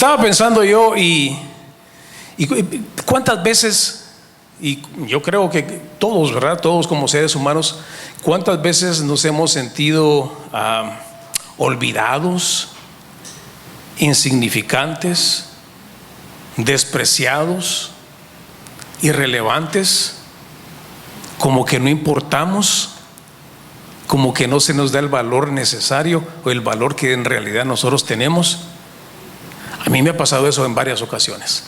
Estaba pensando yo y cuántas veces, y yo creo que todos, ¿verdad? Todos como seres humanos, cuántas veces nos hemos sentido olvidados, insignificantes, despreciados, irrelevantes, como que no importamos, como que no se nos da el valor necesario o el valor que en realidad nosotros tenemos. A mí me ha pasado eso en varias ocasiones.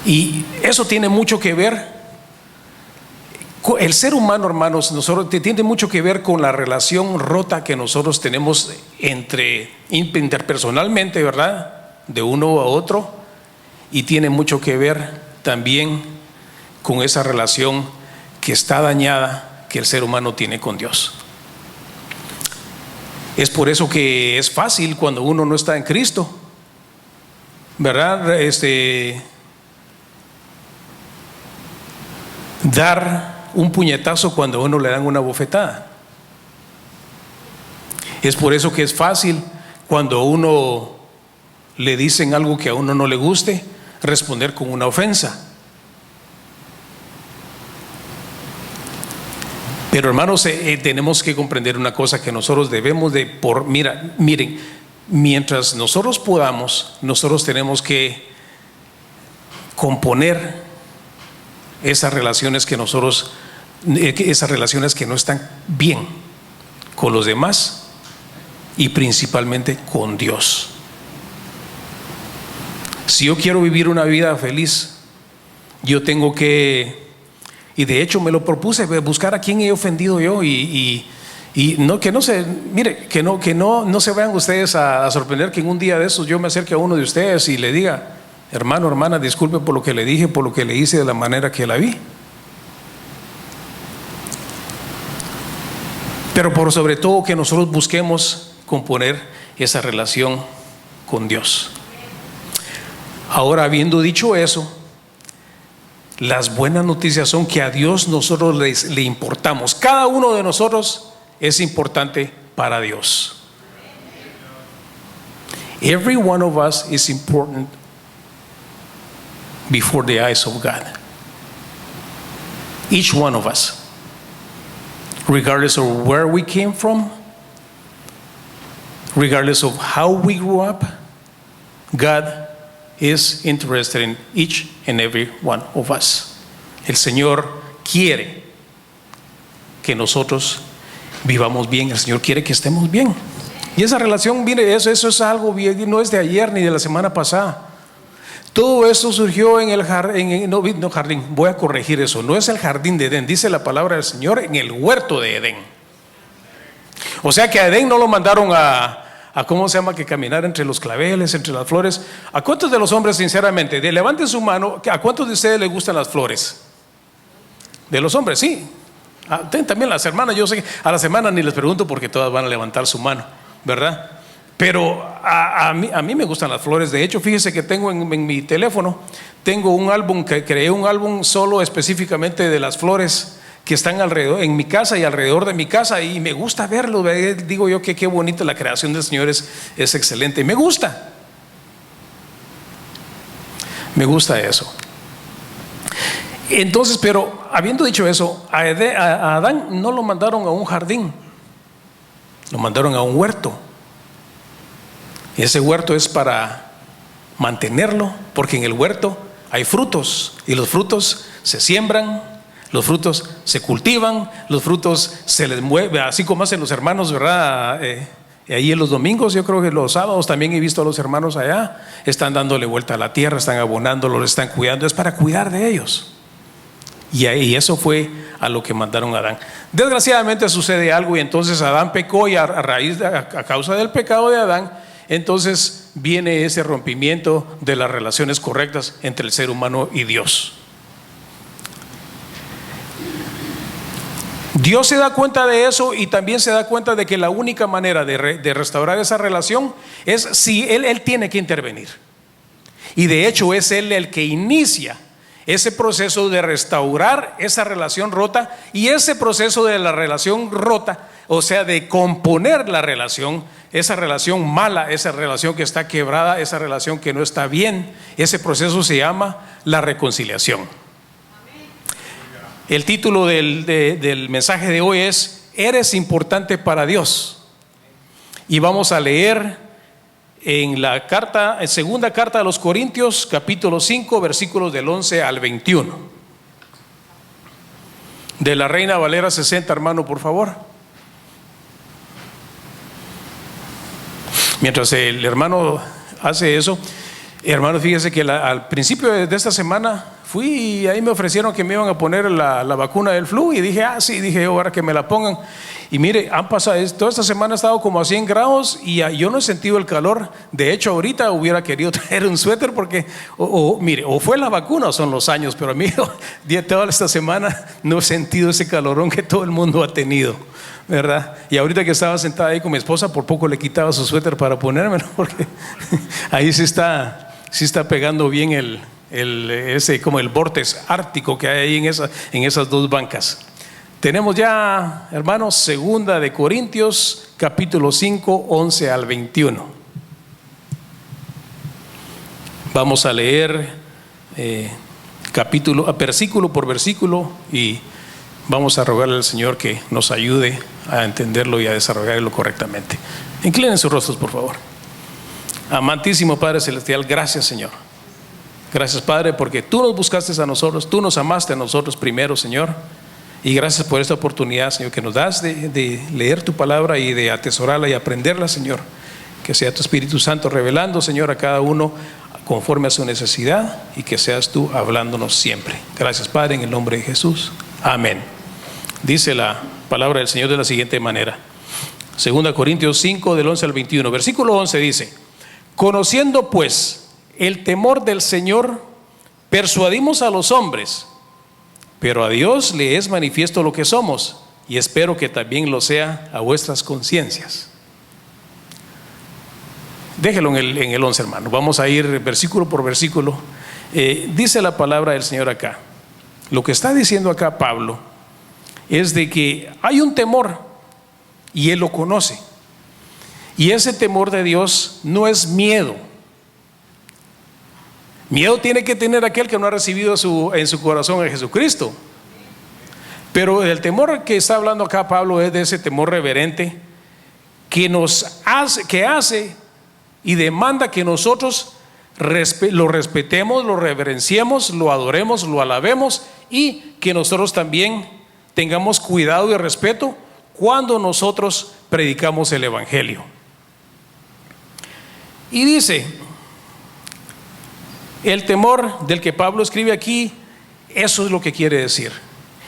Y eso tiene mucho que ver, el ser humano, hermanos, tiene mucho que ver con la relación rota que nosotros tenemos interpersonalmente, ¿verdad? De uno a otro, y tiene mucho que ver también con esa relación que está dañada que el ser humano tiene con Dios. Es por eso que es fácil cuando uno no está en Cristo, ¿verdad? Dar un puñetazo cuando a uno le dan una bofetada. Es por eso que es fácil cuando a uno le dicen algo que a uno no le guste, responder con una ofensa. Pero hermanos, tenemos que comprender una cosa, que nosotros debemos de, miren, mientras nosotros podamos, nosotros tenemos que componer esas relaciones que esas relaciones que no están bien con los demás y principalmente con Dios. Si yo quiero vivir una vida feliz, yo tengo que, y de hecho me lo propuse, buscar a quién he ofendido yo y no, que no se, mire, que no se vayan ustedes a sorprender que en un día de esos yo me acerque a uno de ustedes y le diga: hermano, hermana, disculpe por lo que le dije, por lo que le hice, de la manera que la vi. Pero por sobre todo que nosotros busquemos componer esa relación con Dios. Ahora, habiendo dicho eso, las buenas noticias son que a Dios nosotros le importamos. Cada uno de nosotros es importante para Dios. Every one of us is important before the eyes of God. Each one of us, regardless of where we came from, regardless of how we grew up, God is interested in each and every one of us. El Señor quiere que nosotros vivamos bien. El Señor quiere que estemos bien. Y esa relación, mire, eso es algo bien, no es de ayer ni de la semana pasada. Todo esto surgió en el jardín, no jardín, voy a corregir eso, no es el jardín de Edén, dice la palabra del Señor, en el huerto de Edén. O sea que a Edén no lo mandaron a ¿cómo se llama? Que caminar entre los claveles, entre las flores. ¿A cuántos de los hombres, sinceramente, levanten su mano, a cuántos de ustedes les gustan las flores? De los hombres, sí. También las hermanas, yo sé que a las hermanas ni les pregunto porque todas van a levantar su mano, ¿verdad? Pero a mí me gustan las flores. De hecho, fíjese que tengo en mi teléfono, tengo un álbum, que creé un álbum solo específicamente de las flores que están alrededor, en mi casa y alrededor de mi casa, y me gusta verlo. Digo yo que qué bonita la creación del Señor, es excelente. Me gusta eso. Entonces, pero habiendo dicho eso, a Adán no lo mandaron a un jardín, lo mandaron a un huerto. Y ese huerto es para mantenerlo, porque en el huerto hay frutos, y los frutos se siembran, los frutos se cultivan, los frutos se les mueve, así como hacen los hermanos, ¿verdad? Ahí en los domingos, yo creo que los sábados también he visto a los hermanos allá, están dándole vuelta a la tierra, están abonándolo, lo están cuidando, es para cuidar de ellos. Y eso fue a lo que mandaron a Adán. Desgraciadamente sucede algo, y entonces Adán pecó, y a causa del pecado de Adán, entonces viene ese rompimiento de las relaciones correctas entre el ser humano y Dios. Dios se da cuenta de eso, y también se da cuenta de que la única manera de restaurar esa relación es si Él tiene que intervenir. Y de hecho es Él el que inicia ese proceso de restaurar esa relación rota, y ese proceso de la relación rota, o sea, de componer la relación, esa relación mala, esa relación que está quebrada, esa relación que no está bien, ese proceso se llama la reconciliación. El título del mensaje de hoy es: eres importante para Dios. Y vamos a leer en la segunda carta a los Corintios, capítulo 5, versículos del 11 al 21. De la Reina Valera 60, hermano, por favor. Mientras el hermano hace eso, hermano, fíjese que al principio de esta semana fui y ahí me ofrecieron que me iban a poner la vacuna del flu, y dije, sí, dije yo, ahora que me la pongan. Y mire, han pasado, toda esta semana ha estado como a 100 grados y yo no he sentido el calor. De hecho, ahorita hubiera querido traer un suéter porque, mire, o fue la vacuna o son los años, pero a mí toda esta semana no he sentido ese calorón que todo el mundo ha tenido, ¿verdad? Y ahorita que estaba sentada ahí con mi esposa, por poco le quitaba su suéter para ponérmelo, porque ahí sí está pegando bien ese como el vórtice ártico que hay ahí en esas dos bancas. Tenemos ya, hermanos, segunda de Corintios, capítulo 5, 11 al 21. Vamos a leer versículo por versículo, y vamos a rogarle al Señor que nos ayude a entenderlo y a desarrollarlo correctamente. Inclinen sus rostros, por favor. Amantísimo Padre Celestial, gracias, Señor. Gracias, Padre, porque tú nos buscaste a nosotros, tú nos amaste a nosotros primero, Señor. Y gracias por esta oportunidad, Señor, que nos das de leer tu palabra y de atesorarla y aprenderla, Señor. Que sea tu Espíritu Santo revelando, Señor, a cada uno conforme a su necesidad, y que seas tú hablándonos siempre. Gracias, Padre, en el nombre de Jesús. Amén. Dice la palabra del Señor de la siguiente manera. 2 Corintios 5, del 11 al 21. Versículo 11 dice: conociendo pues el temor del Señor, persuadimos a los hombres, pero a Dios le es manifiesto lo que somos, y espero que también lo sea a vuestras conciencias. Déjelo en el 11, hermano. Vamos a ir versículo por versículo. Dice la palabra del Señor acá. Lo que está diciendo acá Pablo es de que hay un temor, y él lo conoce. Y ese temor de Dios no es miedo. Miedo tiene que tener aquel que no ha recibido en su corazón a Jesucristo. Pero el temor que está hablando acá Pablo es de ese temor reverente que hace y demanda que nosotros lo respetemos, lo reverenciemos, lo adoremos, lo alabemos, y que nosotros también tengamos cuidado y respeto cuando nosotros predicamos el Evangelio. Y dice, el temor del que Pablo escribe aquí, eso es lo que quiere decir.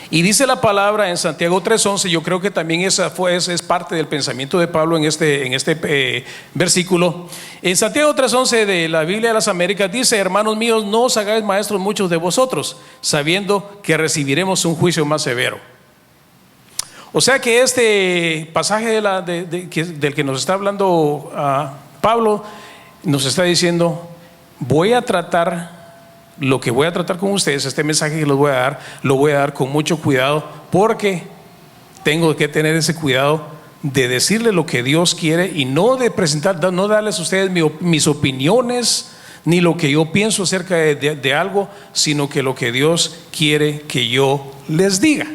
Y dice la palabra en Santiago 3:11, yo creo que también esa es parte del pensamiento de Pablo en este versículo. En Santiago 3:11 de la Biblia de las Américas dice: hermanos míos, no os hagáis maestros muchos de vosotros, sabiendo que recibiremos un juicio más severo. O sea que este pasaje del que nos está hablando Pablo, nos está diciendo: voy a tratar lo que voy a tratar con ustedes, este mensaje que les voy a dar, lo voy a dar con mucho cuidado, porque tengo que tener ese cuidado de decirle lo que Dios quiere, y no de no darles a ustedes mis opiniones, ni lo que yo pienso acerca de algo, sino que lo que Dios quiere que yo les diga.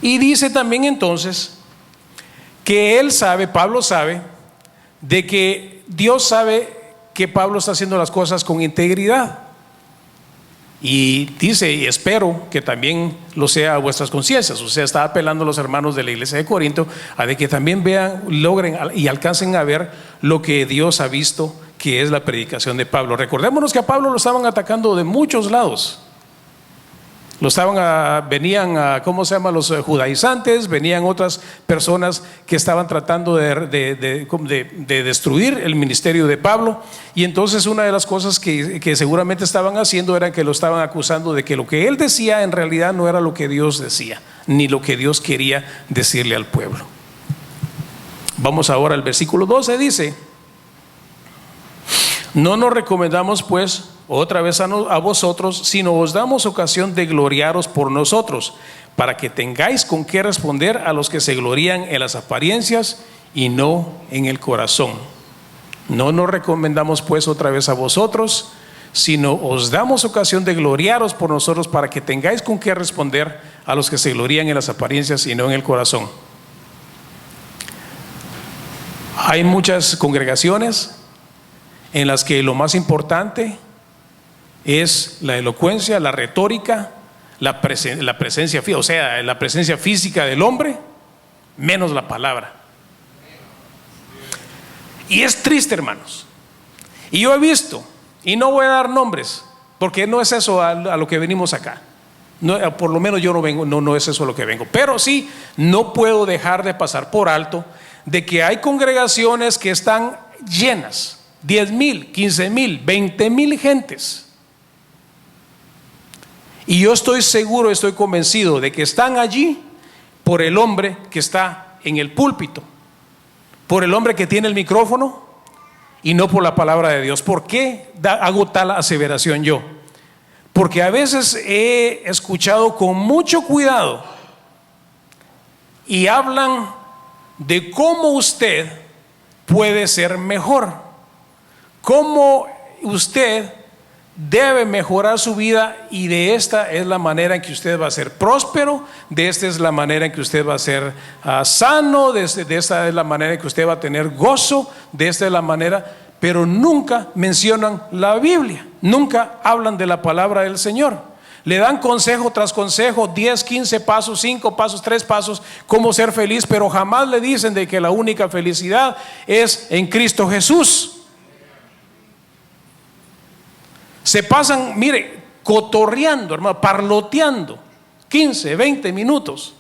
Y dice también entonces que Pablo sabe, de que Dios sabe que Pablo está haciendo las cosas con integridad. Y dice: y espero que también lo sea a vuestras conciencias. O sea, está apelando a los hermanos de la iglesia de Corinto a de que también vean, logren y alcancen a ver lo que Dios ha visto que es la predicación de Pablo. Recordémonos que a Pablo lo estaban atacando de muchos lados. Venían los judaizantes, venían otras personas que estaban tratando de destruir el ministerio de Pablo. Y entonces una de las cosas que seguramente estaban haciendo era que lo estaban acusando de que lo que él decía en realidad no era lo que Dios decía, ni lo que Dios quería decirle al pueblo. Vamos ahora al versículo 12, dice: no nos recomendamos pues otra vez a vosotros, sino os damos ocasión de gloriaros por nosotros, para que tengáis con qué responder a los que se glorían en las apariencias y no en el corazón. No nos recomendamos pues otra vez a vosotros, sino os damos ocasión de gloriaros por nosotros, para que tengáis con qué responder a los que se glorían en las apariencias y no en el corazón. Hay muchas congregaciones en las que lo más importante es la elocuencia, la retórica, la presencia, o sea, la presencia física del hombre, menos la palabra. Y es triste, hermanos. Y yo he visto, y no voy a dar nombres, porque no es eso a lo que venimos acá. No, por lo menos yo no vengo, no es eso a lo que vengo. Pero sí, no puedo dejar de pasar por alto de que hay congregaciones que están llenas, 10,000, 15,000, 20,000 gentes. Y yo estoy seguro, estoy convencido de que están allí por el hombre que está en el púlpito, por el hombre que tiene el micrófono, y no por la palabra de Dios. ¿Por qué hago tal aseveración yo? Porque a veces he escuchado con mucho cuidado y hablan de cómo usted puede ser mejor, cómo usted debe mejorar su vida, y de esta es la manera en que usted va a ser próspero, de esta es la manera en que usted va a ser sano, de esta es la manera en que usted va a tener gozo, de esta es la manera. Pero nunca mencionan la Biblia, nunca hablan de la palabra del Señor. Le dan consejo tras consejo, 10, 15 pasos, 5 pasos, 3 pasos, cómo ser feliz, pero jamás le dicen de que la única felicidad es en Cristo Jesús. Se pasan, mire, cotorreando, hermano, parloteando 15, 20 minutos.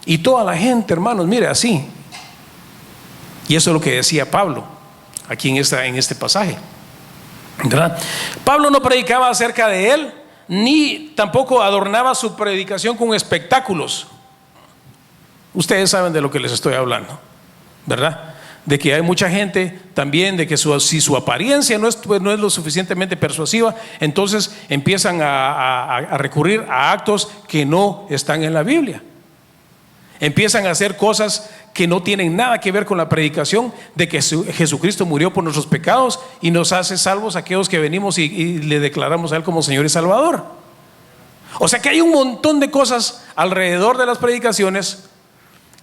Y toda la gente, hermanos, mire, así. Y eso es lo que decía Pablo aquí en este pasaje, ¿verdad? Pablo no predicaba acerca de él, ni tampoco adornaba su predicación con espectáculos. Ustedes saben de lo que les estoy hablando, ¿verdad? De que hay mucha gente también, de que si su apariencia no es lo suficientemente persuasiva, entonces empiezan a recurrir a actos que no están en la Biblia. Empiezan a hacer cosas que no tienen nada que ver con la predicación de que Jesucristo murió por nuestros pecados y nos hace salvos a aquellos que venimos y le declaramos a Él como Señor y Salvador. O sea que hay un montón de cosas alrededor de las predicaciones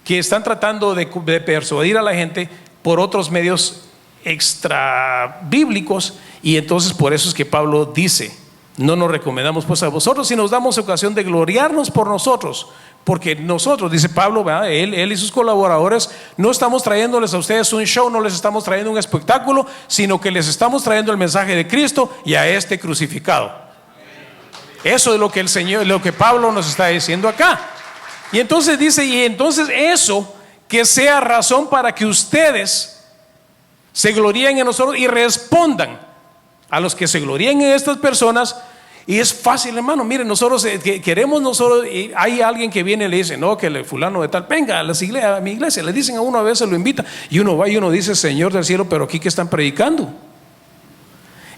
que están tratando de persuadir a la gente por otros medios extra bíblicos, y entonces por eso es que Pablo dice: no nos recomendamos pues a vosotros, si nos damos ocasión de gloriarnos por nosotros. Porque nosotros, dice Pablo, ¿verdad? Él y sus colaboradores, no estamos trayéndoles a ustedes un show, no les estamos trayendo un espectáculo, sino que les estamos trayendo el mensaje de Cristo y a este crucificado. Eso es lo que el Señor, lo que Pablo nos está diciendo acá. Y entonces dice, y entonces eso que sea razón para que ustedes se gloríen en nosotros y respondan a los que se gloríen en estas personas. Y es fácil, hermano. Miren, nosotros queremos, y hay alguien que viene y le dice: no, que el fulano de tal, venga a mi iglesia. Le dicen a uno, a veces lo invita, y uno va y uno dice: Señor del cielo, pero aquí que están predicando.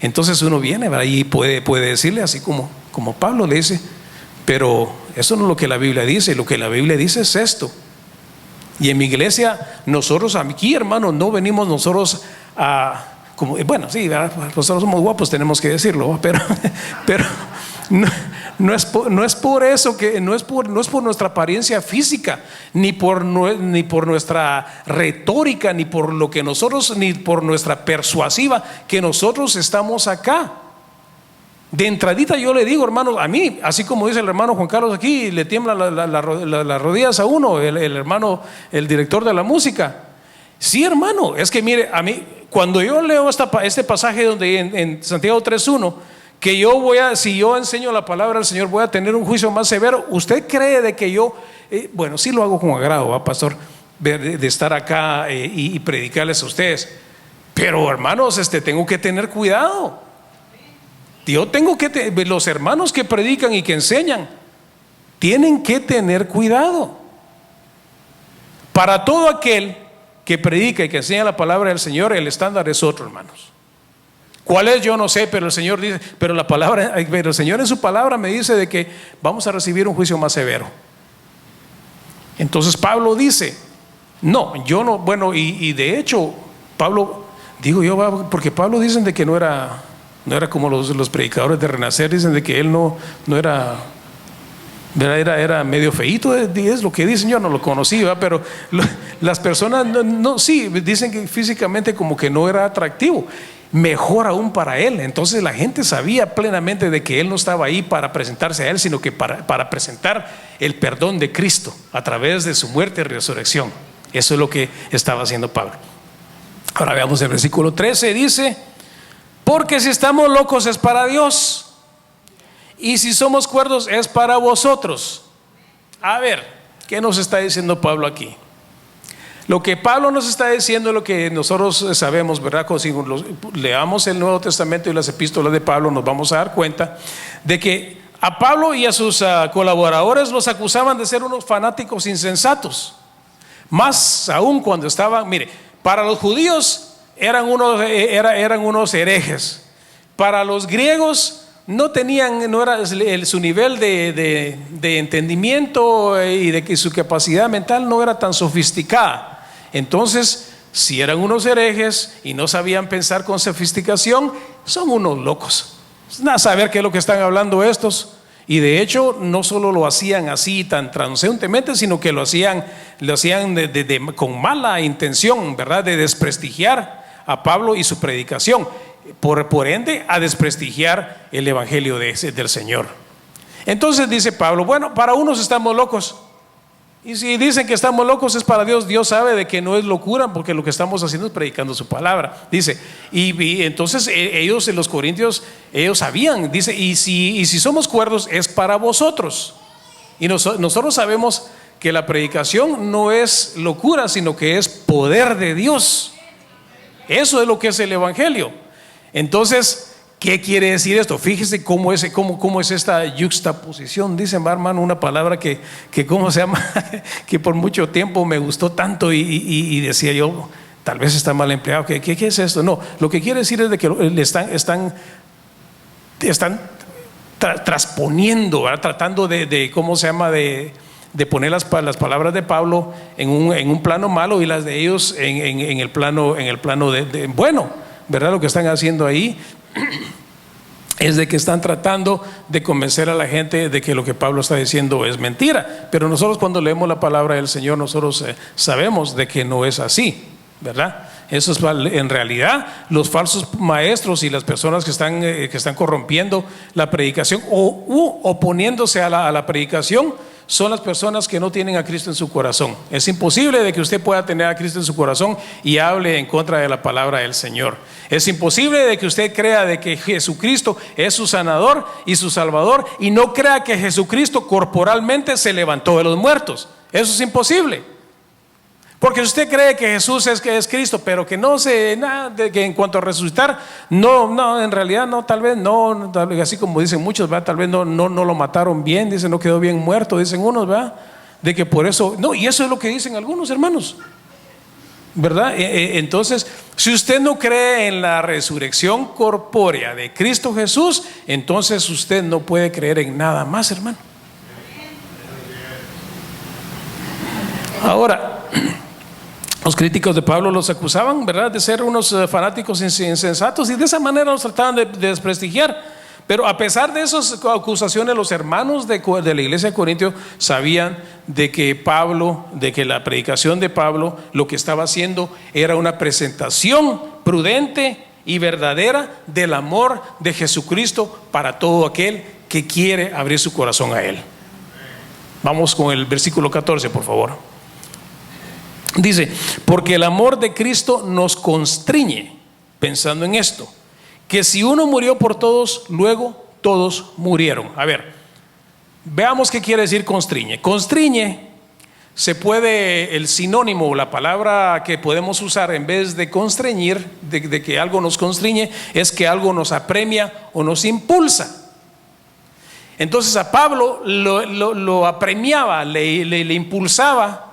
Entonces uno viene, ¿verdad? Y puede decirle así como Pablo le dice: pero eso no es lo que la Biblia dice. Lo que la Biblia dice es esto. Y en mi iglesia, nosotros aquí, hermano, no venimos nosotros a... bueno, sí, nosotros somos guapos, tenemos que decirlo, pero no es por eso, que no es por nuestra apariencia física, ni por nuestra retórica, ni por lo que nosotros, ni por nuestra persuasiva, que nosotros estamos acá. De entradita yo le digo, hermanos, a mí, así como dice el hermano Juan Carlos aquí, le tiemblan las rodillas a uno, el hermano, el director de la música. Sí, hermano, es que mire, a mí, cuando yo leo este pasaje donde en Santiago 3:1, que si yo enseño la palabra del Señor voy a tener un juicio más severo, ¿usted cree de que yo, bueno, sí lo hago con agrado, ¿va, pastor? De estar acá y predicarles a ustedes, pero hermanos, tengo que tener cuidado. Los hermanos que predican y que enseñan tienen que tener cuidado. Para todo aquel que predica y que enseña la palabra del Señor, el estándar es otro, hermanos. ¿Cuál es? Yo no sé, pero el Señor dice, pero el Señor en su palabra me dice de que vamos a recibir un juicio más severo. Entonces Pablo dice, no, yo no, bueno, y de hecho, Pablo, digo yo, porque Pablo dicen de que no era como los predicadores de Renacer, dicen de que él no era medio feíto, es lo que dicen, yo no lo conocí, ¿verdad? Pero las personas, sí, dicen que físicamente como que no era atractivo. Mejor aún para él. Entonces la gente sabía plenamente de que él no estaba ahí para presentarse a él, sino que para presentar el perdón de Cristo a través de su muerte y resurrección. Eso es lo que estaba haciendo Pablo. Ahora veamos el versículo 13, dice: porque si estamos locos es para Dios, y si somos cuerdos es para vosotros. A ver, ¿qué nos está diciendo Pablo aquí? Lo que Pablo nos está diciendo es lo que nosotros sabemos, ¿verdad? Si leamos el Nuevo Testamento y las epístolas de Pablo, nos vamos a dar cuenta de que a Pablo y a sus colaboradores los acusaban de ser unos fanáticos insensatos. Más aún cuando estaban, mire, para los judíos eran unos herejes. Para los griegos no era su nivel de entendimiento y de que su capacidad mental no era tan sofisticada. Entonces, si eran unos herejes y no sabían pensar con sofisticación, son unos locos. Nada saber qué es lo que están hablando estos. Y de hecho, no solo lo hacían así tan transeúntemente, sino que lo hacían con mala intención, ¿verdad? De desprestigiar a Pablo y su predicación. Por ende, a desprestigiar el evangelio del Señor. Entonces dice Pablo, bueno, para unos estamos locos, y si dicen que estamos locos es para Dios. Dios sabe de que no es locura, porque lo que estamos haciendo es predicando su palabra. Dice, y entonces ellos, los corintios, ellos sabían, dice, y si somos cuerdos es para vosotros. Y nosotros sabemos que la predicación no es locura, sino que es poder de Dios. Eso es lo que es el evangelio. Entonces, ¿qué quiere decir esto? Fíjese cómo es esta yuxtaposición. Dicen, hermano, una palabra que ¿cómo se llama? Que por mucho tiempo me gustó tanto y decía yo, tal vez está mal empleado. ¿Qué es esto? No, lo que quiere decir es de que le están transponiendo, ¿verdad? Tratando de ¿cómo se llama? De poner las palabras de Pablo en un plano malo y las de ellos en el plano de bueno, ¿verdad? Lo que están haciendo ahí es de que están tratando de convencer a la gente de que lo que Pablo está diciendo es mentira. Pero nosotros, cuando leemos la palabra del Señor, nosotros sabemos de que no es así, ¿verdad? Eso es, en realidad, los falsos maestros y las personas que están corrompiendo la predicación u oponiéndose a la predicación son las personas que no tienen a Cristo en su corazón. Es imposible de que usted pueda tener a Cristo en su corazón y hable en contra de la palabra del Señor. Es imposible de que usted crea de que Jesucristo es su sanador y su salvador y no crea que Jesucristo corporalmente se levantó de los muertos. Eso es imposible. Porque si usted cree que Jesús es Cristo, pero que no sé nada de que en cuanto a resucitar, no, en realidad no, tal vez no, así como dicen muchos, ¿verdad? Tal vez no lo mataron bien, dicen, no quedó bien muerto, dicen unos, ¿verdad? De que por eso, no, y eso es lo que dicen algunos hermanos, ¿verdad? Entonces, si usted no cree en la resurrección corpórea de Cristo Jesús, entonces usted no puede creer en nada más, hermano. Ahora, los críticos de Pablo los acusaban, ¿verdad?, de ser unos fanáticos insensatos, y de esa manera los trataban de desprestigiar. Pero a pesar de esas acusaciones, los hermanos de la iglesia de Corintio sabían de que la predicación de Pablo lo que estaba haciendo era una presentación prudente y verdadera del amor de Jesucristo para todo aquel que quiere abrir su corazón a Él. Vamos con el versículo 14, por favor. Dice, porque el amor de Cristo nos constriñe, pensando en esto, que si uno murió por todos, luego todos murieron. A ver, veamos qué quiere decir constriñe. Constriñe, el sinónimo, la palabra que podemos usar en vez de constreñir, de que algo nos constriñe, es que algo nos apremia o nos impulsa. Entonces a Pablo lo apremiaba, le impulsaba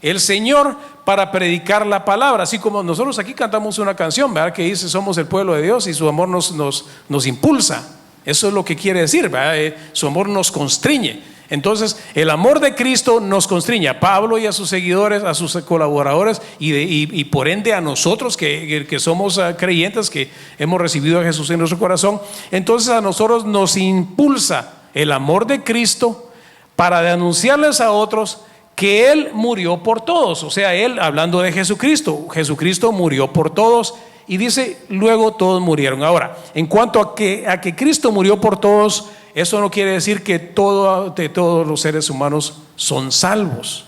el Señor para predicar la palabra. Así como nosotros aquí cantamos una canción, ¿verdad?, que dice: somos el pueblo de Dios y su amor nos impulsa. Eso es lo que quiere decir, ¿verdad? Su amor nos constriñe. Entonces el amor de Cristo nos constriñe a Pablo y a sus seguidores, a sus colaboradores, y por ende a nosotros que somos creyentes, que hemos recibido a Jesús en nuestro corazón. Entonces a nosotros nos impulsa el amor de Cristo para denunciarles a otros que Él murió por todos. O sea, Él, hablando de Jesucristo, Jesucristo murió por todos. Y dice, luego todos murieron. Ahora, en cuanto a que Cristo murió por todos, eso no quiere decir que todos los seres humanos son salvos.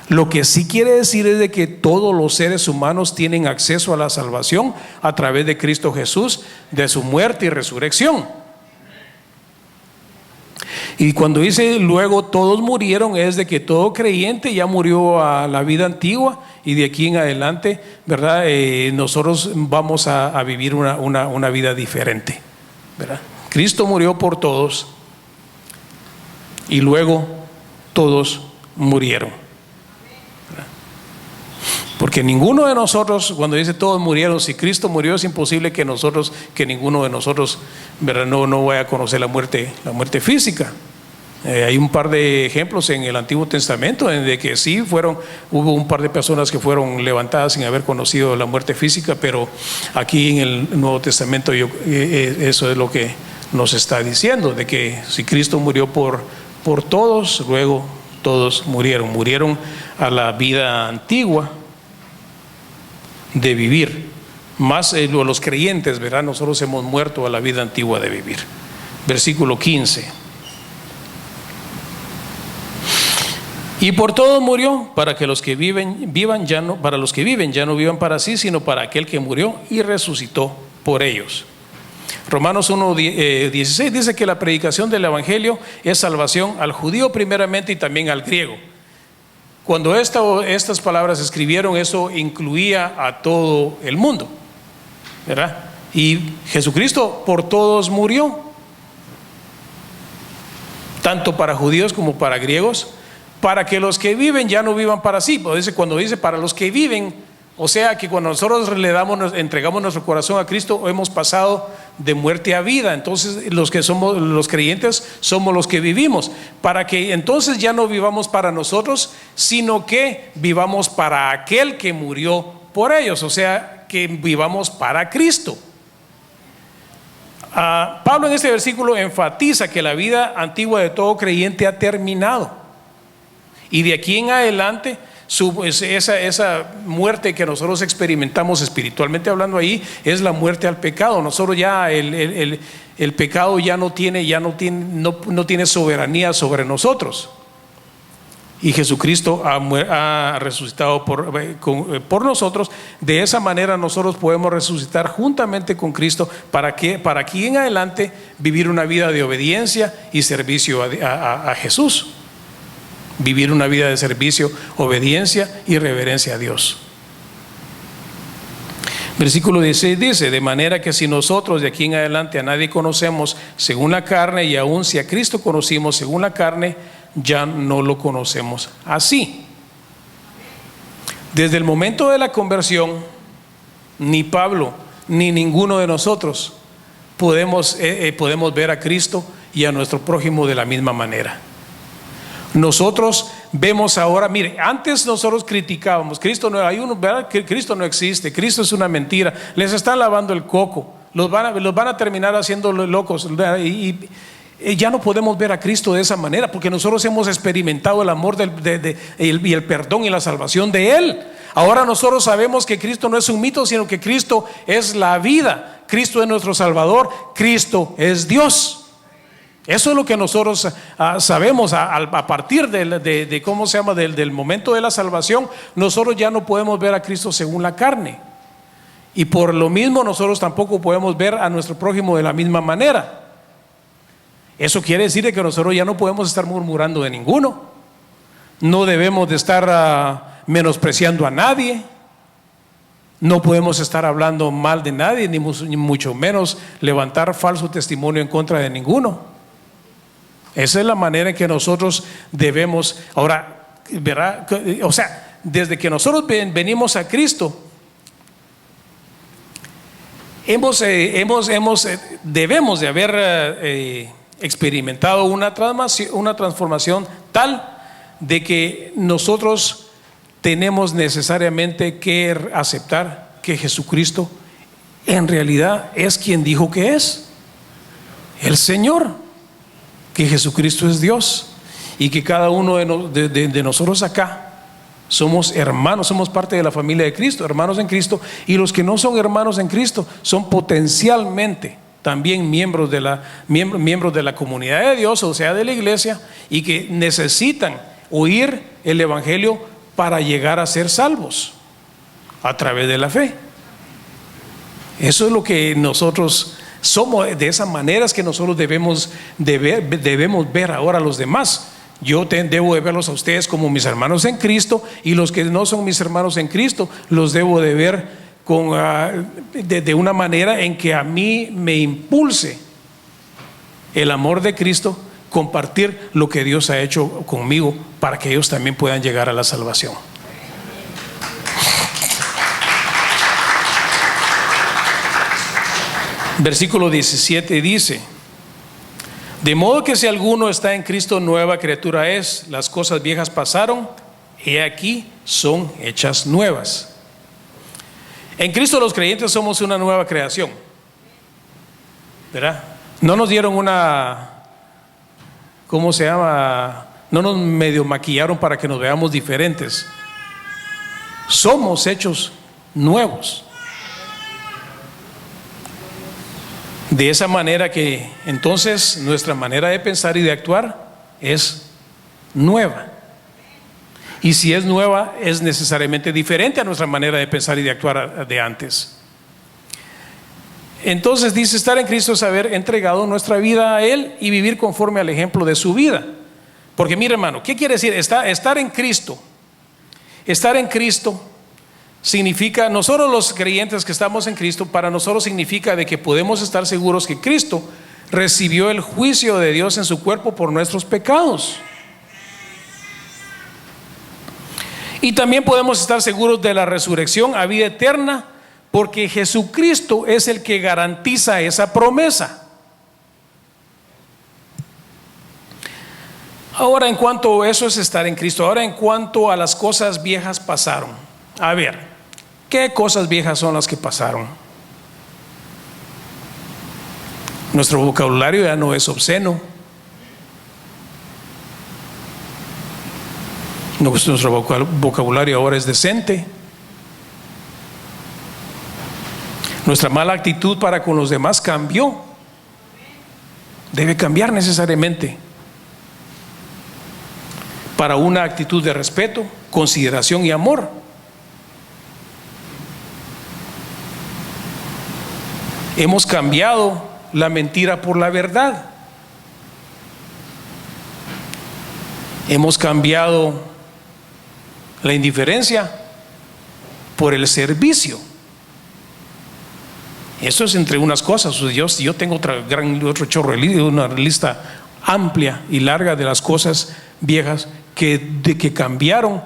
Lo que sí quiere decir es de que todos los seres humanos tienen acceso a la salvación a través de Cristo Jesús, de su muerte y resurrección. Y cuando dice luego todos murieron, es de que todo creyente ya murió a la vida antigua, y de aquí en adelante, ¿verdad? Nosotros vamos a vivir una vida diferente, ¿verdad? Cristo murió por todos y luego todos murieron, ¿verdad? Porque ninguno de nosotros, cuando dice todos murieron, si Cristo murió, es imposible que ninguno de nosotros, ¿verdad?, no vaya a conocer la muerte física. Hay un par de ejemplos en el Antiguo Testamento en de que sí hubo un par de personas que fueron levantadas sin haber conocido la muerte física, pero aquí en el Nuevo Testamento eso es lo que nos está diciendo, de que si Cristo murió por todos, luego todos murieron a la vida antigua de vivir. Más los creyentes, ¿verdad? Nosotros hemos muerto a la vida antigua de vivir. Versículo 15. Y por todos murió, para que los que viven ya no vivan para sí, sino para aquel que murió y resucitó por ellos. Romanos 1:16 dice que la predicación del evangelio es salvación al judío primeramente y también al griego. Cuando estas palabras se escribieron, eso incluía a todo el mundo, ¿verdad? Y Jesucristo por todos murió, tanto para judíos como para griegos, para que los que viven ya no vivan para sí. Cuando dice para los que viven, o sea que cuando nosotros entregamos nuestro corazón a Cristo, hemos pasado de muerte a vida. Entonces los que somos los creyentes somos los que vivimos, para que entonces ya no vivamos para nosotros, sino que vivamos para aquel que murió por ellos, o sea que vivamos para Cristo. Pablo en este versículo enfatiza que la vida antigua de todo creyente ha terminado. Y de aquí en adelante, esa muerte que nosotros experimentamos espiritualmente hablando ahí, es la muerte al pecado. Nosotros ya el pecado ya no tiene soberanía sobre nosotros. Y Jesucristo ha resucitado por nosotros. De esa manera nosotros podemos resucitar juntamente con Cristo para aquí en adelante vivir una vida de obediencia y servicio a Jesús. Vivir una vida de servicio, obediencia y reverencia a Dios. Versículo 16 dice: de manera que si nosotros de aquí en adelante a nadie conocemos según la carne, y aun si a Cristo conocimos según la carne, ya no lo conocemos así. Desde el momento de la conversión, ni Pablo ni ninguno de nosotros podemos ver a Cristo y a nuestro prójimo de la misma manera. Nosotros vemos ahora, mire, antes nosotros criticábamos, ¿verdad? Que Cristo no existe, Cristo es una mentira, les están lavando el coco, los van a terminar haciendo locos, y ya no podemos ver a Cristo de esa manera, porque nosotros hemos experimentado el amor y el perdón y la salvación de Él. Ahora nosotros sabemos que Cristo no es un mito, sino que Cristo es la vida, Cristo es nuestro Salvador, Cristo es Dios. Eso es lo que nosotros sabemos a partir del momento de la salvación. Nosotros ya no podemos ver a Cristo según la carne, y por lo mismo nosotros tampoco podemos ver a nuestro prójimo de la misma manera. Eso quiere decir que nosotros ya no podemos estar murmurando de ninguno, no debemos de estar menospreciando a nadie, no podemos estar hablando mal de nadie, ni mucho menos levantar falso testimonio en contra de ninguno. Esa es la manera en que nosotros debemos. Ahora, ¿verdad? O sea, desde que nosotros venimos a Cristo, debemos de haber experimentado una transformación tal de que nosotros tenemos necesariamente que aceptar que Jesucristo en realidad es quien dijo que es el Señor, que Jesucristo es Dios y que cada uno de nosotros acá somos hermanos, somos parte de la familia de Cristo, hermanos en Cristo, y los que no son hermanos en Cristo son potencialmente también miembros de la comunidad de Dios, o sea, de la iglesia, y que necesitan oír el Evangelio para llegar a ser salvos a través de la fe. Eso es lo que nosotros somos, de esa manera es que nosotros debemos ver ahora a los demás. Yo debo de verlos a ustedes como mis hermanos en Cristo, y los que no son mis hermanos en Cristo los debo de ver de una manera en que a mí me impulse el amor de Cristo, compartir lo que Dios ha hecho conmigo para que ellos también puedan llegar a la salvación. Versículo 17 dice: de modo que si alguno está en Cristo, nueva criatura es, las cosas viejas pasaron, he aquí son hechas nuevas. En Cristo los creyentes somos una nueva creación, ¿verdad? No nos dieron ¿cómo se llama? No nos medio maquillaron para que nos veamos diferentes. Somos hechos nuevos. De esa manera que entonces nuestra manera de pensar y de actuar es nueva. Y si es nueva, es necesariamente diferente a nuestra manera de pensar y de actuar de antes. Entonces dice: estar en Cristo es haber entregado nuestra vida a Él y vivir conforme al ejemplo de su vida. Porque mire, hermano, ¿qué quiere decir estar en Cristo? Estar en Cristo significa, nosotros los creyentes que estamos en Cristo, para nosotros significa de que podemos estar seguros que Cristo recibió el juicio de Dios en su cuerpo por nuestros pecados. Y también podemos estar seguros de la resurrección a vida eterna, porque Jesucristo es el que garantiza esa promesa. Ahora, en cuanto a eso es estar en Cristo, ahora en cuanto a las cosas viejas pasaron. A ver, ¿qué cosas viejas son las que pasaron? Nuestro vocabulario ya no es obsceno. Nuestro vocabulario ahora es decente. Nuestra mala actitud para con los demás cambió. Debe cambiar necesariamente para una actitud de respeto, consideración y amor. Hemos cambiado la mentira por la verdad. Hemos cambiado la indiferencia por el servicio. Eso es entre unas cosas. Yo tengo otro chorro, una lista amplia y larga de las cosas viejas que cambiaron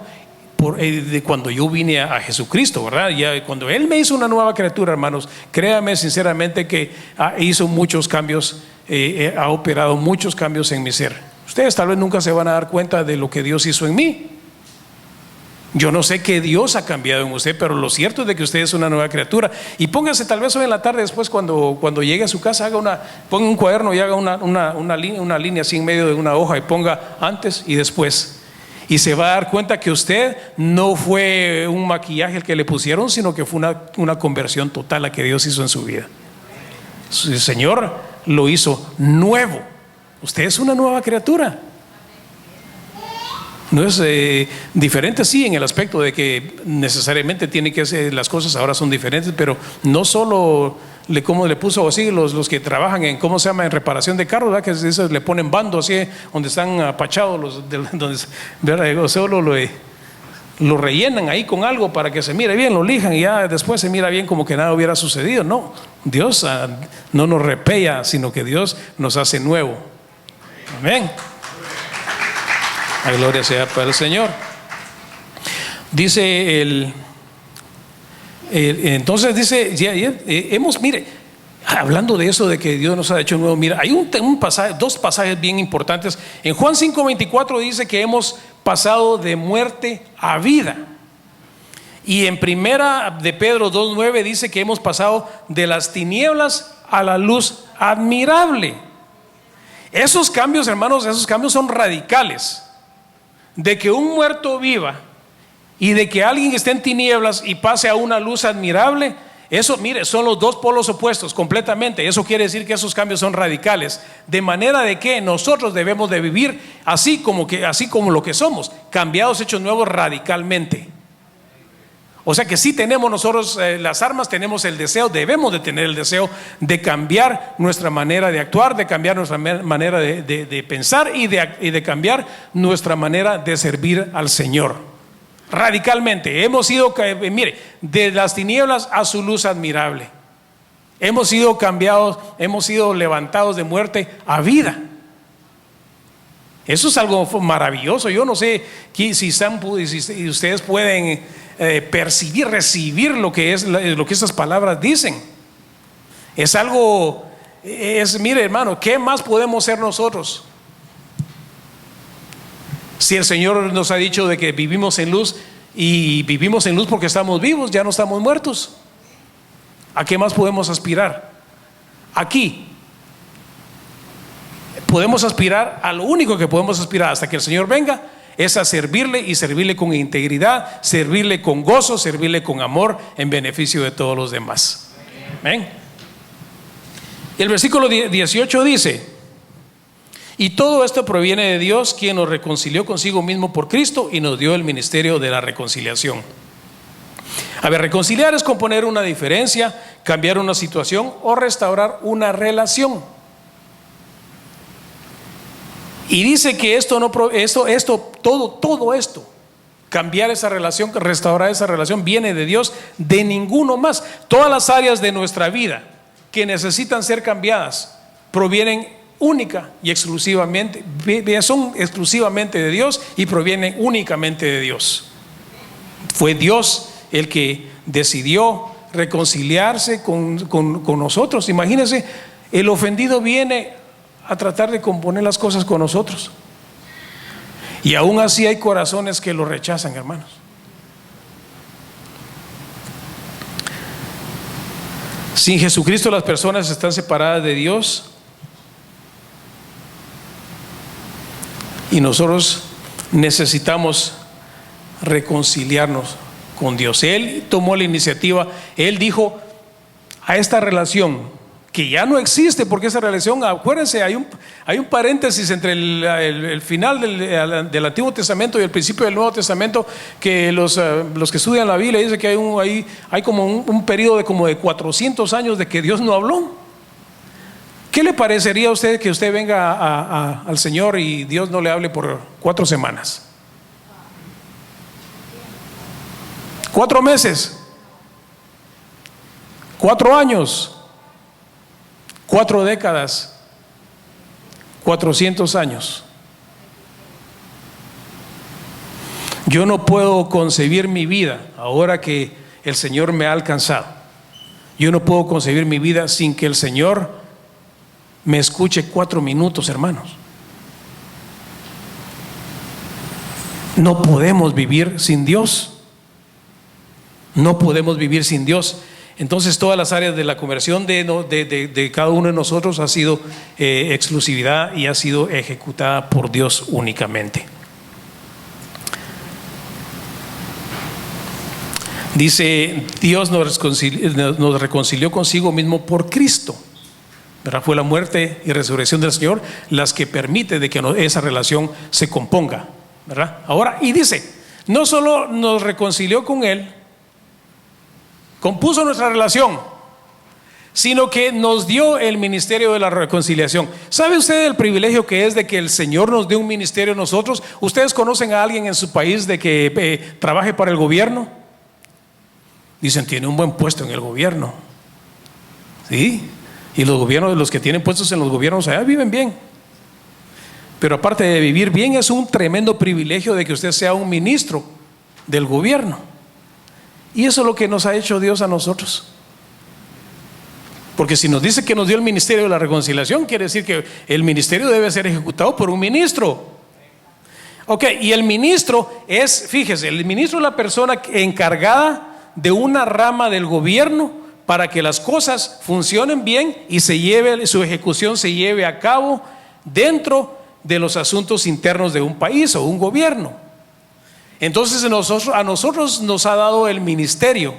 de cuando yo vine a Jesucristo, ¿verdad? Ya cuando Él me hizo una nueva criatura, hermanos, créame sinceramente que hizo muchos cambios, ha operado muchos cambios en mi ser. Ustedes tal vez nunca se van a dar cuenta de lo que Dios hizo en mí. Yo no sé qué Dios ha cambiado en usted, pero lo cierto es de que usted es una nueva criatura. Y póngase tal vez hoy en la tarde, después cuando llegue a su casa, ponga un cuaderno y haga una línea así en medio de una hoja y ponga antes y después. Y se va a dar cuenta que usted no fue un maquillaje el que le pusieron, sino que fue una conversión total la que Dios hizo en su vida. El Señor lo hizo nuevo. Usted es una nueva criatura. No es diferente, sí, en el aspecto de que necesariamente tiene que ser, las cosas ahora son diferentes, pero no solo como le puso así los que trabajan en, ¿cómo se llama?, en reparación de carros, ¿verdad? Que eso le ponen bando así donde están apachados ¿verdad? Solo lo rellenan ahí con algo para que se mire bien, lo lijan y ya después se mira bien como que nada hubiera sucedido. No, Dios no nos repella, sino que Dios nos hace nuevo. Amén. La gloria sea para el Señor. Dice entonces dice, mire, hablando de eso, de que Dios nos ha hecho nuevo, mira, hay un pasaje, dos pasajes bien importantes. En Juan 5:24 dice que hemos pasado de muerte a vida. Y en primera de Pedro 2:9 dice que hemos pasado de las tinieblas a la luz admirable. Esos cambios, hermanos, esos cambios son radicales. De que un muerto viva y de que alguien esté en tinieblas y pase a una luz admirable, eso, mire, son los dos polos opuestos completamente. Eso quiere decir que esos cambios son radicales, de manera de que nosotros debemos de vivir así como lo que somos, cambiados, hechos nuevos radicalmente. O sea que sí tenemos nosotros las armas, tenemos el deseo, debemos de tener el deseo de cambiar nuestra manera de actuar, de cambiar nuestra manera de pensar y de cambiar nuestra manera de servir al Señor. Radicalmente hemos sido, mire, de las tinieblas a su luz admirable. Hemos sido cambiados, hemos sido levantados de muerte a vida. Eso es algo maravilloso. Yo no sé si ustedes pueden percibir, recibir lo que estas palabras dicen. Es algo, mire, hermano, ¿qué más podemos ser nosotros? Si el Señor nos ha dicho de que vivimos en luz, y vivimos en luz porque estamos vivos, ya no estamos muertos. ¿A qué más podemos aspirar? Aquí podemos aspirar, a lo único que podemos aspirar hasta que el Señor venga es a servirle, y servirle con integridad, servirle con gozo, servirle con amor, en beneficio de todos los demás. Amén. El versículo 18 dice: y todo esto proviene de Dios, quien nos reconcilió consigo mismo por Cristo y nos dio el ministerio de la reconciliación. A ver, reconciliar es componer una diferencia, cambiar una situación o restaurar una relación. Y dice que todo esto, cambiar esa relación, restaurar esa relación, viene de Dios, de ninguno más. Todas las áreas de nuestra vida que necesitan ser cambiadas provienen única y exclusivamente, son exclusivamente de Dios y provienen únicamente de Dios. Fue Dios el que decidió reconciliarse con nosotros. Imagínense, el ofendido viene a tratar de componer las cosas con nosotros, y aún así hay corazones que lo rechazan, hermanos. Sin Jesucristo las personas están separadas de Dios, y nosotros necesitamos reconciliarnos con Dios. Él tomó la iniciativa, Él dijo a esta relación que ya no existe, porque esa relación, acuérdense, hay un paréntesis entre el final del Antiguo Testamento y el principio del Nuevo Testamento, que los que estudian la Biblia dicen que hay como un periodo de como de 400 años de que Dios no habló. ¿Qué le parecería a usted que usted venga al Señor y Dios no le hable por 4 semanas? 4 meses, 4 años, 4 décadas, 400 años. Yo no puedo concebir mi vida ahora que el Señor me ha alcanzado. Yo no puedo concebir mi vida sin que el Señor me escuche 4 minutos, hermanos. No podemos vivir sin Dios. No podemos vivir sin Dios. Entonces todas las áreas de la conversión de cada uno de nosotros ha sido exclusividad y ha sido ejecutada por Dios únicamente. Dice, Dios nos reconcilió consigo mismo por Cristo, ¿verdad? Fue la muerte y resurrección del Señor las que permite de que esa relación se componga, ¿verdad? Ahora, y dice, no solo nos reconcilió con Él, compuso nuestra relación, sino que nos dio el ministerio de la reconciliación. ¿Sabe usted el privilegio que es de que el Señor nos dé un ministerio a nosotros? ¿Ustedes conocen a alguien en su país de que trabaje para el gobierno? Dicen, tiene un buen puesto en el gobierno. ¿Sí? Y los que tienen puestos en los gobiernos allá viven bien. Pero aparte de vivir bien, es un tremendo privilegio de que usted sea un ministro del gobierno. Y eso es lo que nos ha hecho Dios a nosotros. Porque si nos dice que nos dio el ministerio de la reconciliación, quiere decir que el ministerio debe ser ejecutado por un ministro. Ok, y el ministro es, fíjese, el ministro es la persona encargada de una rama del gobierno para que las cosas funcionen bien y su ejecución se lleve a cabo dentro de los asuntos internos de un país o un gobierno. Entonces a nosotros nos ha dado el ministerio,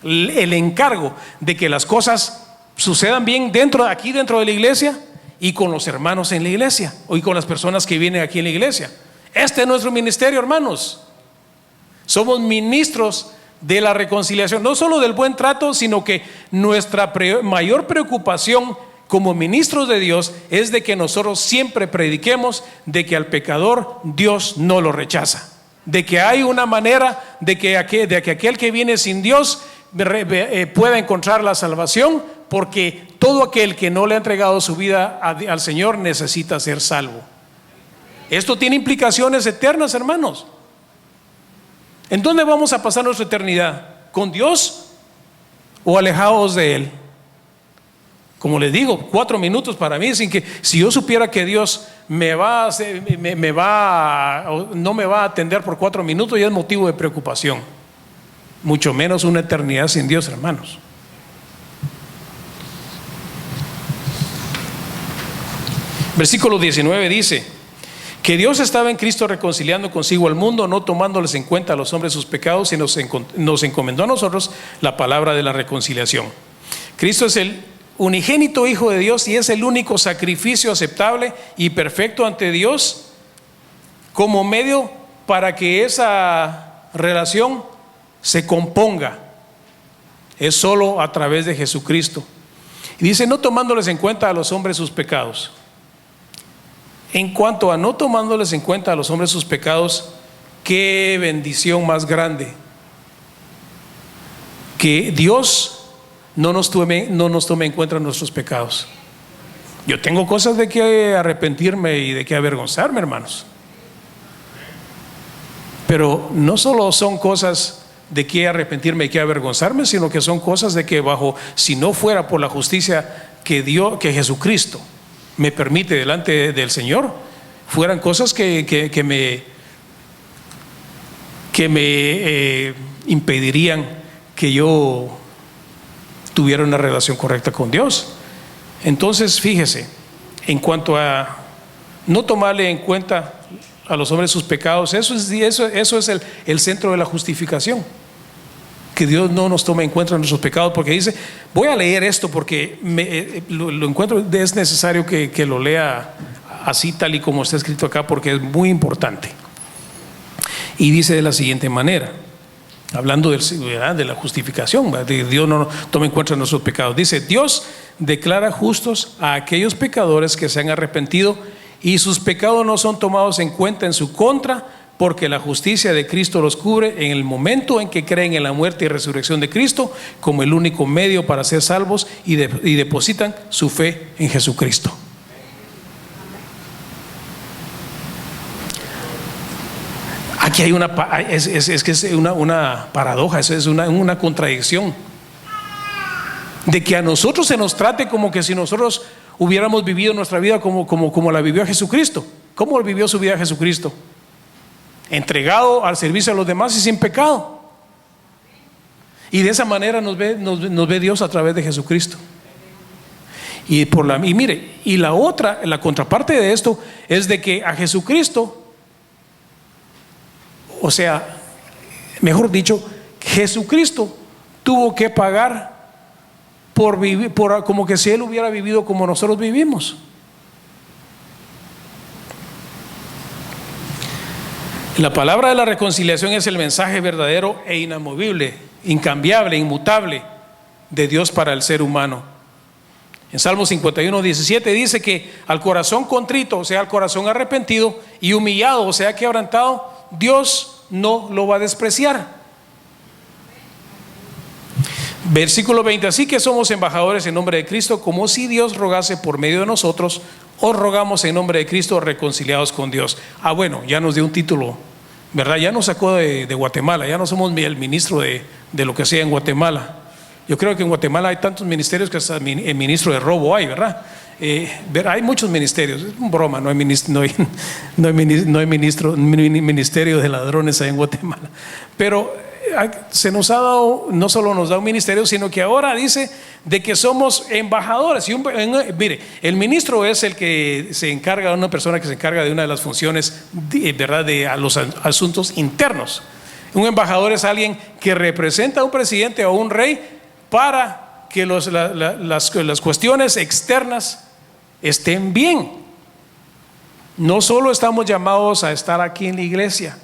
el encargo de que las cosas sucedan bien aquí dentro de la iglesia y con los hermanos en la iglesia y con las personas que vienen aquí en la iglesia. Este es nuestro ministerio, hermanos. Somos ministros de la reconciliación, no solo del buen trato, sino que nuestra mayor preocupación como ministros de Dios es de que nosotros siempre prediquemos de que al pecador Dios no lo rechaza, de que hay una manera de que aquel que viene sin Dios pueda encontrar la salvación, porque todo aquel que no le ha entregado su vida al Señor necesita ser salvo. Esto tiene implicaciones eternas, hermanos. ¿En dónde vamos a pasar nuestra eternidad? ¿Con Dios o alejados de Él? Como les digo, 4 minutos para mí, si yo supiera que Dios no me va a atender por 4 minutos, ya es motivo de preocupación. Mucho menos una eternidad sin Dios, hermanos. Versículo 19 dice que Dios estaba en Cristo reconciliando consigo al mundo, no tomándoles en cuenta a los hombres sus pecados, y nos encomendó a nosotros la palabra de la reconciliación. Cristo es el unigénito Hijo de Dios y es el único sacrificio aceptable y perfecto ante Dios como medio para que esa relación se componga. Es solo a través de Jesucristo. Y dice, no tomándoles en cuenta a los hombres sus pecados. En cuanto a no tomándoles en cuenta a los hombres sus pecados, qué bendición más grande que Dios no nos tome en cuenta nuestros pecados. Yo tengo cosas de que arrepentirme y de que avergonzarme, hermanos, pero no solo son cosas de que arrepentirme y que avergonzarme, sino que son cosas de que si no fuera por la justicia que Jesucristo me permite delante del Señor, fueran cosas que me impedirían que yo tuviera una relación correcta con Dios. Entonces, fíjese, en cuanto a no tomarle en cuenta a los hombres sus pecados, eso es el centro de la justificación. Que Dios no nos tome en cuenta nuestros pecados, porque dice, voy a leer esto porque lo encuentro, es necesario que lo lea así tal y como está escrito acá, porque es muy importante. Y dice de la siguiente manera, hablando de la justificación, de Dios no toma en cuenta nuestros pecados. Dice, Dios declara justos a aquellos pecadores que se han arrepentido y sus pecados no son tomados en cuenta en su contra, porque la justicia de Cristo los cubre en el momento en que creen en la muerte y resurrección de Cristo como el único medio para ser salvos y depositan su fe en Jesucristo. Aquí hay una paradoja, es una contradicción, de que a nosotros se nos trate como que si nosotros hubiéramos vivido nuestra vida como la vivió Jesucristo. ¿Cómo vivió su vida Jesucristo? Entregado al servicio a los demás y sin pecado. Y de esa manera nos ve Dios a través de Jesucristo. Y la contraparte de esto es de que a Jesucristo, o sea, mejor dicho, Jesucristo tuvo que pagar por vivir, como que si Él hubiera vivido como nosotros vivimos. La palabra de la reconciliación es el mensaje verdadero e inamovible, incambiable, inmutable de Dios para el ser humano. En Salmo 51:17 dice que al corazón contrito, o sea, al corazón arrepentido y humillado, o sea, quebrantado, Dios no lo va a despreciar. Versículo 20, así que somos embajadores en nombre de Cristo, como si Dios rogase por medio de nosotros, os rogamos en nombre de Cristo reconciliados con Dios. Bueno, ya nos dio un título ¿verdad? Ya nos sacó de Guatemala, ya no somos el ministro de lo que sea en Guatemala. Yo creo que en Guatemala hay tantos ministerios que hasta el ministro de robo hay, ¿verdad? Hay muchos ministerios, es un broma, no hay ministerio de ladrones ahí en Guatemala. Pero se nos ha dado, no solo nos da un ministerio, sino que ahora dice de que somos embajadores. Mire, el ministro es el que se encarga, una persona que se encarga de una de las funciones, ¿verdad?, de los asuntos internos. Un embajador es alguien que representa a un presidente o a un rey para que las cuestiones externas estén bien. No solo estamos llamados a estar aquí en la iglesia,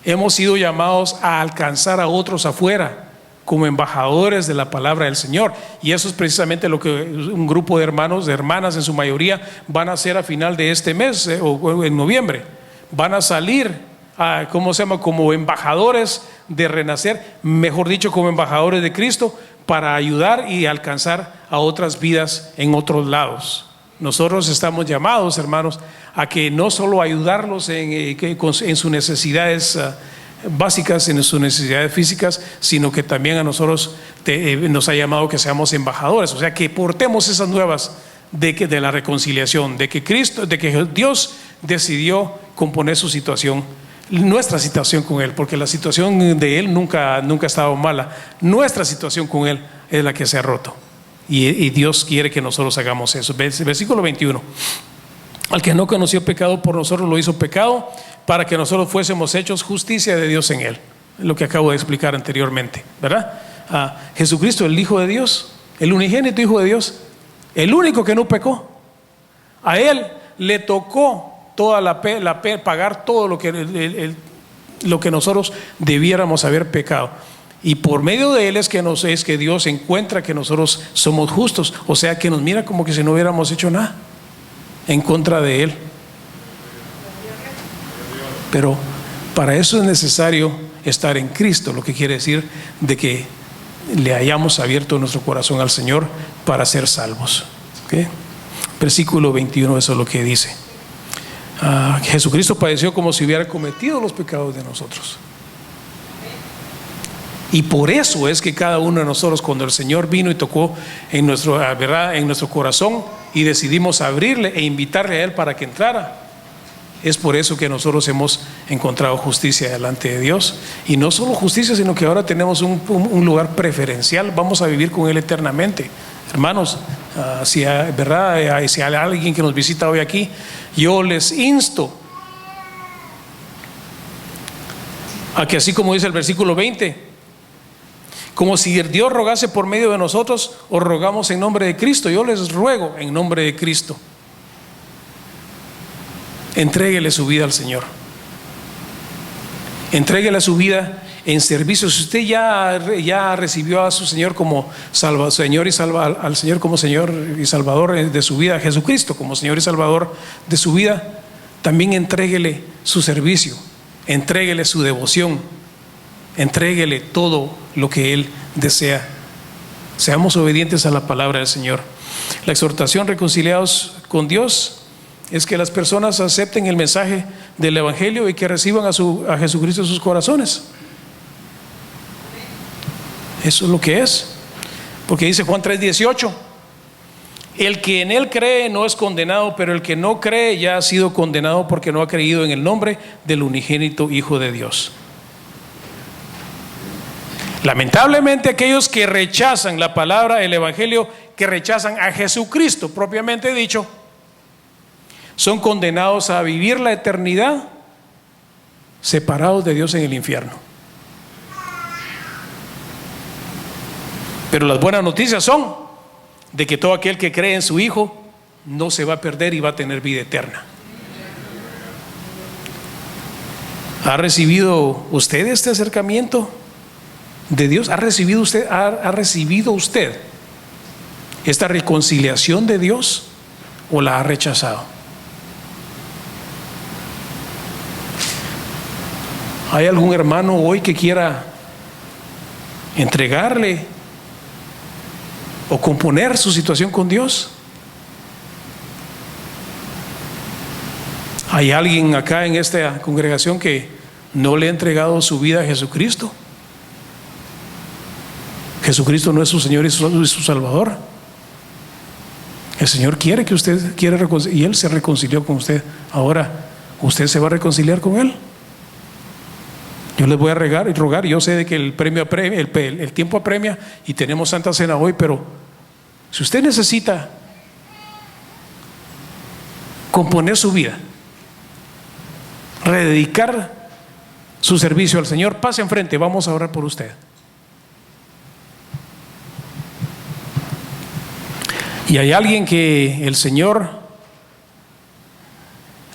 hemos sido llamados a alcanzar a otros afuera como embajadores de la palabra del Señor, y eso es precisamente lo que un grupo de hermanos, de hermanas en su mayoría, van a hacer a final de este mes o en noviembre. Van a salir como embajadores de Renacer, mejor dicho, como embajadores de Cristo, para ayudar y alcanzar a otras vidas en otros lados. Nosotros estamos llamados, hermanos, a que no solo ayudarlos en sus necesidades básicas, en sus necesidades físicas, sino que también a nosotros nos ha llamado que seamos embajadores, o sea, que portemos esas nuevas de la reconciliación, de que Dios decidió componer su situación, nuestra situación con Él, porque la situación de Él nunca ha estado mala. Nuestra situación con Él es la que se ha roto, y Dios quiere que nosotros hagamos eso. Versículo 21: al que no conoció pecado, por nosotros lo hizo pecado, para que nosotros fuésemos hechos justicia de Dios en Él. Lo que acabo de explicar anteriormente, ¿verdad? Jesucristo, el Hijo de Dios, el unigénito Hijo de Dios, el único que no pecó, a Él le tocó toda pagar todo lo que nosotros debiéramos haber pecado, y por medio de Él es que Dios encuentra que nosotros somos justos, o sea, que nos mira como que si no hubiéramos hecho nada en contra de Él. Pero para eso es necesario estar en Cristo, lo que quiere decir de que le hayamos abierto nuestro corazón al Señor para ser salvos. ¿Okay? Versículo 21, eso es lo que dice. Jesucristo padeció como si hubiera cometido los pecados de nosotros, y por eso es que cada uno de nosotros, cuando el Señor vino y tocó en nuestro corazón y decidimos abrirle e invitarle a Él para que entrara, es por eso que nosotros hemos encontrado justicia delante de Dios. Y no solo justicia, sino que ahora tenemos un lugar preferencial. Vamos a vivir con Él eternamente. Hermanos, si hay alguien que nos visita hoy aquí, yo les insto a que, así como dice el versículo 20, como si Dios rogase por medio de nosotros, os rogamos en nombre de Cristo. Yo les ruego en nombre de Cristo, entréguele su vida al Señor, entréguele su vida en servicio. Si usted ya recibió a su Señor como Señor y al Señor como Señor y Salvador de su vida, a Jesucristo como Señor y Salvador de su vida, también entréguele su servicio, entréguele su devoción, entréguele todo lo que Él desea. Seamos obedientes a la palabra del Señor. La exhortación, reconciliados con Dios, es que las personas acepten el mensaje del Evangelio y que reciban a Jesucristo en sus corazones. Eso es lo que es, porque dice Juan 3:18: el que en Él cree no es condenado, pero el que no cree ya ha sido condenado, porque no ha creído en el nombre del unigénito Hijo de Dios. Lamentablemente, aquellos que rechazan la palabra, el Evangelio, que rechazan a Jesucristo propiamente dicho, son condenados a vivir la eternidad separados de Dios en el infierno. Pero las buenas noticias son de que todo aquel que cree en su Hijo no se va a perder y va a tener vida eterna. ¿Ha recibido usted este acercamiento de Dios? ¿Ha recibido usted esta reconciliación de Dios, o la ha rechazado? ¿Hay algún hermano hoy que quiera entregarle o componer su situación con Dios? ¿Hay alguien acá en esta congregación que no le ha entregado su vida a Jesucristo. Jesucristo no es su Señor y su Salvador. El Señor quiere que usted y Él se reconcilió con usted. Ahora, ¿usted se va a reconciliar con Él? Yo les voy a rogar. Yo sé de que el tiempo apremia y tenemos Santa Cena hoy, pero si usted necesita componer su vida, rededicar su servicio al Señor, pase enfrente, vamos a orar por usted. Y hay alguien que el Señor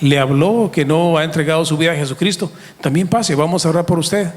le habló, que no ha entregado su vida a Jesucristo, también pase, vamos a orar por usted.